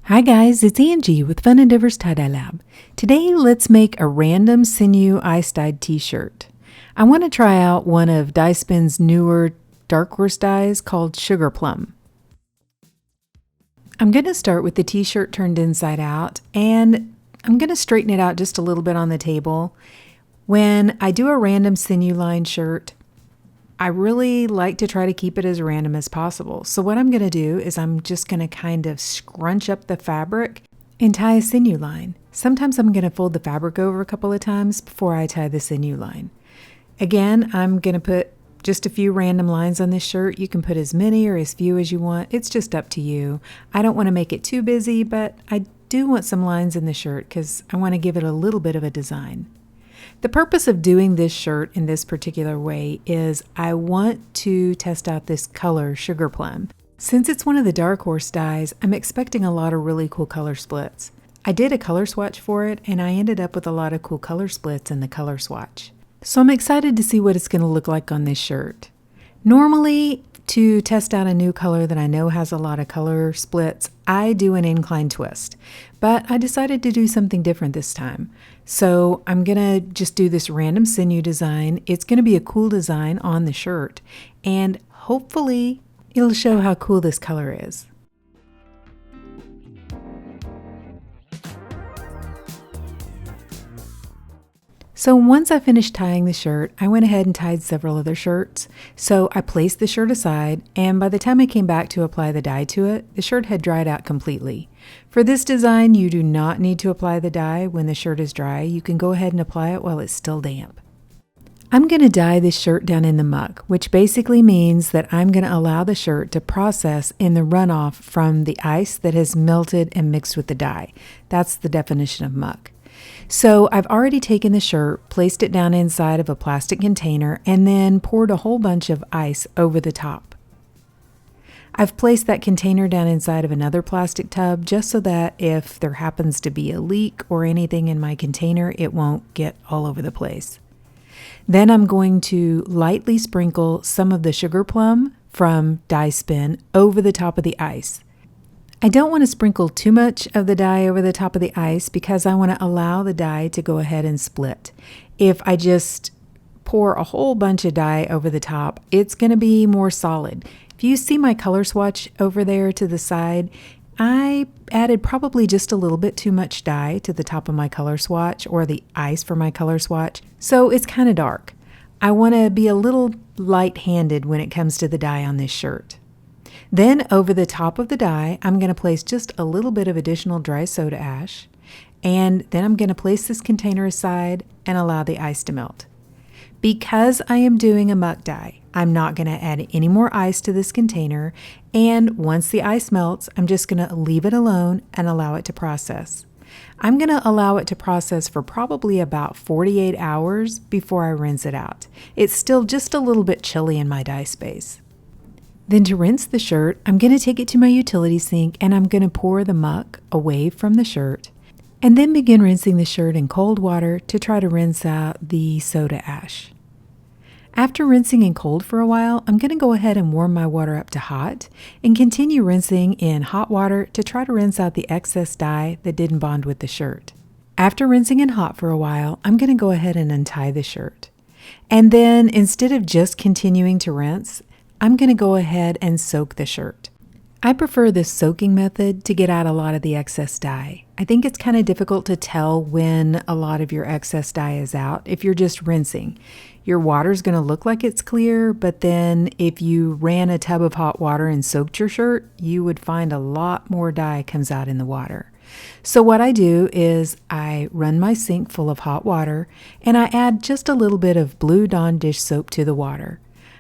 Hi guys, it's Angie with Fun Endeavors Tie-Dye Lab. Today let's make a random sinew ice-dyed t-shirt. I want to try out one of Dyespin's newer dark horse dyes called Sugar Plum. I'm going to start with the t-shirt turned inside out, and I'm going to straighten it out just a little bit on the table. When I do a random sinew lined shirt, I really like to try to keep it as random as possible. So what I'm going to do is I'm just going to kind of scrunch up the fabric and tie a sinew line. Sometimes I'm going to fold the fabric over a couple of times before I tie the sinew line. Again, I'm going to put just a few random lines on this shirt. You can put as many or as few as you want. It's just up to you. I don't want to make it too busy, but I do want some lines in the shirt because I want to give it a little bit of a design. The purpose of doing this shirt in this particular way is I want to test out this color, Sugar Plum. Since it's one of the dark horse dyes, I'm expecting a lot of really cool color splits. I did a color swatch for it, and I ended up with a lot of cool color splits in the color swatch. So I'm excited to see what it's going to look like on this shirt. Normally, to test out a new color that I know has a lot of color splits, I do an incline twist, but I decided to do something different this time. So I'm gonna just do this random sinew design. It's gonna be a cool design on the shirt, and hopefully it'll show how cool this color is. So once I finished tying the shirt, I went ahead and tied several other shirts. So I placed the shirt aside, and by the time I came back to apply the dye to it, the shirt had dried out completely. For this design, you do not need to apply the dye when the shirt is dry. You can go ahead and apply it while it's still damp. I'm going to dye this shirt down in the muck, which basically means that I'm going to allow the shirt to process in the runoff from the ice that has melted and mixed with the dye. That's the definition of muck. So I've already taken the shirt, placed it down inside of a plastic container, and then poured a whole bunch of ice over the top. I've placed that container down inside of another plastic tub just so that if there happens to be a leak or anything in my container, it won't get all over the place. Then I'm going to lightly sprinkle some of the Sugar Plum from Dyespin over the top of the ice. I don't want to sprinkle too much of the dye over the top of the ice because I want to allow the dye to go ahead and split. If I just pour a whole bunch of dye over the top, it's going to be more solid. If you see my color swatch over there to the side, I added probably just a little bit too much dye to the top of my color swatch, or the ice for my color swatch, so it's kind of dark. I want to be a little light-handed when it comes to the dye on this shirt. Then over the top of the dye, I'm going to place just a little bit of additional dry soda ash, and then I'm going to place this container aside and allow the ice to melt. Because I am doing a muck dye, I'm not going to add any more ice to this container, and once the ice melts, I'm just going to leave it alone and allow it to process. I'm going to allow it to process for probably about 48 hours before I rinse it out. It's still just a little bit chilly in my dye space. Then to rinse the shirt, I'm going to take it to my utility sink and I'm going to pour the muck away from the shirt and then begin rinsing the shirt in cold water to try to rinse out the soda ash. After rinsing in cold for a while, I'm going to go ahead and warm my water up to hot and continue rinsing in hot water to try to rinse out the excess dye that didn't bond with the shirt. After rinsing in hot for a while, I'm going to go ahead and untie the shirt. And then instead of just continuing to rinse, I'm going to go ahead and soak the shirt. I prefer this soaking method to get out a lot of the excess dye. I think it's kind of difficult to tell when a lot of your excess dye is out if you're just rinsing. Your water's going to look like it's clear, but then if you ran a tub of hot water and soaked your shirt, you would find a lot more dye comes out in the water. So what I do is I run my sink full of hot water and I add just a little bit of Blue Dawn dish soap to the water.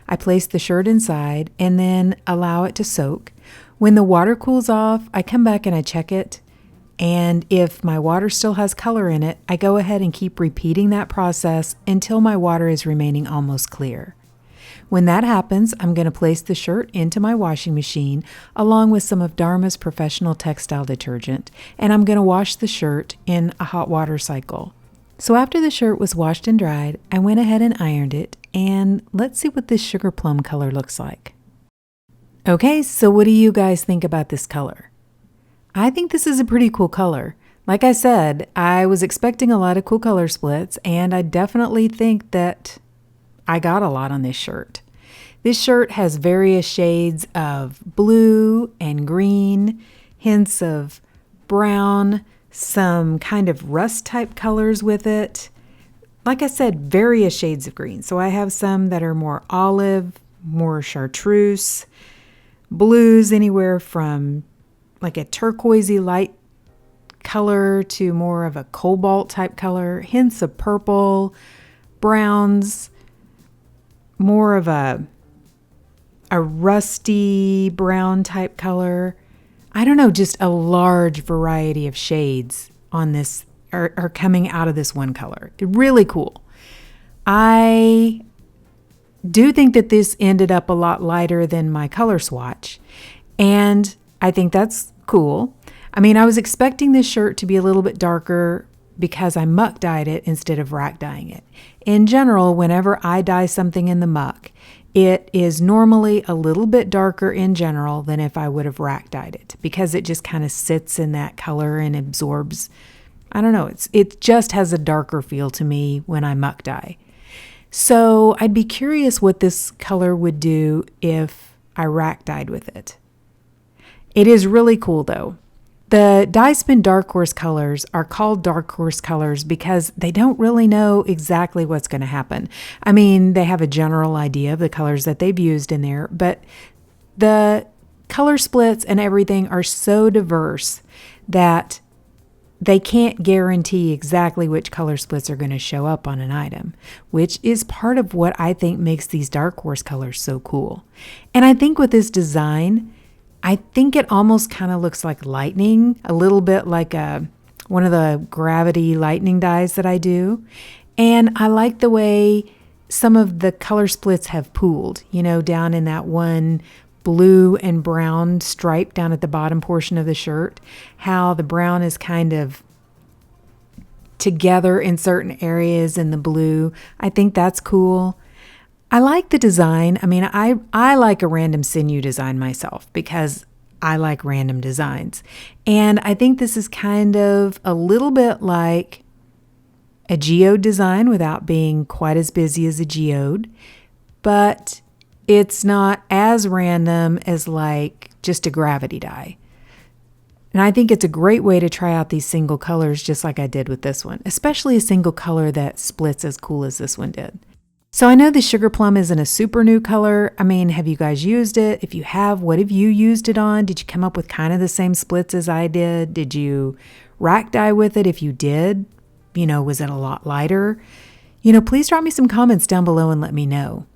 I place the shirt inside and then allow it to soak. When the water cools off, I come back and I check it. And if my water still has color in it, I go ahead and keep repeating that process until my water is remaining almost clear. When that happens, I'm going to place the shirt into my washing machine along with some of Dharma's professional textile detergent, and I'm going to wash the shirt in a hot water cycle. So after the shirt was washed and dried, I went ahead and ironed it, and let's see what this Sugar Plum color looks like. Okay, so what do you guys think about this color? I think this is a pretty cool color. Like I said, I was expecting a lot of cool color splits, and I definitely think that I got a lot on this shirt. This shirt has various shades of blue and green, hints of brown, some kind of rust type colors with it. Like I said, various shades of green. So I have some that are more olive, more chartreuse, blues anywhere from like a turquoisey light color to more of a cobalt type color, hints of purple, browns, more of a rusty brown type color. I don't know, just a large variety of shades on this are coming out of this one color. Really cool. I do think that this ended up a lot lighter than my color swatch, and I think that's cool. I mean, I was expecting this shirt to be a little bit darker because I muck dyed it instead of rack dyeing it. In general, whenever I dye something in the muck, it is normally a little bit darker in general than if I would have rack dyed it, because it just kind of sits in that color and absorbs. I don't know, it just has a darker feel to me when I muck dye. So I'd be curious what this color would do if I rack dyed with it. It is really cool though. The Dyespin Dark Horse colors are called Dark Horse colors because they don't really know exactly what's going to happen. I mean, they have a general idea of the colors that they've used in there, but the color splits and everything are so diverse that they can't guarantee exactly which color splits are going to show up on an item, which is part of what I think makes these Dark Horse colors so cool. And I think with this design, I think it almost kind of looks like lightning, a little bit like one of the gravity lightning dyes that I do. And I like the way some of the color splits have pooled, you know, down in that one blue and brown stripe down at the bottom portion of the shirt, how the brown is kind of together in certain areas in the blue. I think that's cool. I like the design. I mean, I like a random sinew design myself because I like random designs. And I think this is kind of a little bit like a geode design without being quite as busy as a geode, but it's not as random as like just a gravity dye. And I think it's a great way to try out these single colors just like I did with this one, especially a single color that splits as cool as this one did. So I know the Sugar Plum isn't a super new color. I mean, have you guys used it? If you have, what have you used it on? Did you come up with kind of the same splits as I did? Did you rack dye with it? If you did, you know, was it a lot lighter? You know, please drop me some comments down below and let me know.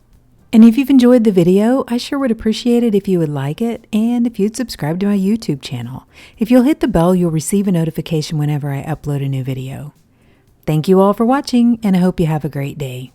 And if you've enjoyed the video, I sure would appreciate it if you would like it and if you'd subscribe to my YouTube channel. If you'll hit the bell, you'll receive a notification whenever I upload a new video. Thank you all for watching, and I hope you have a great day.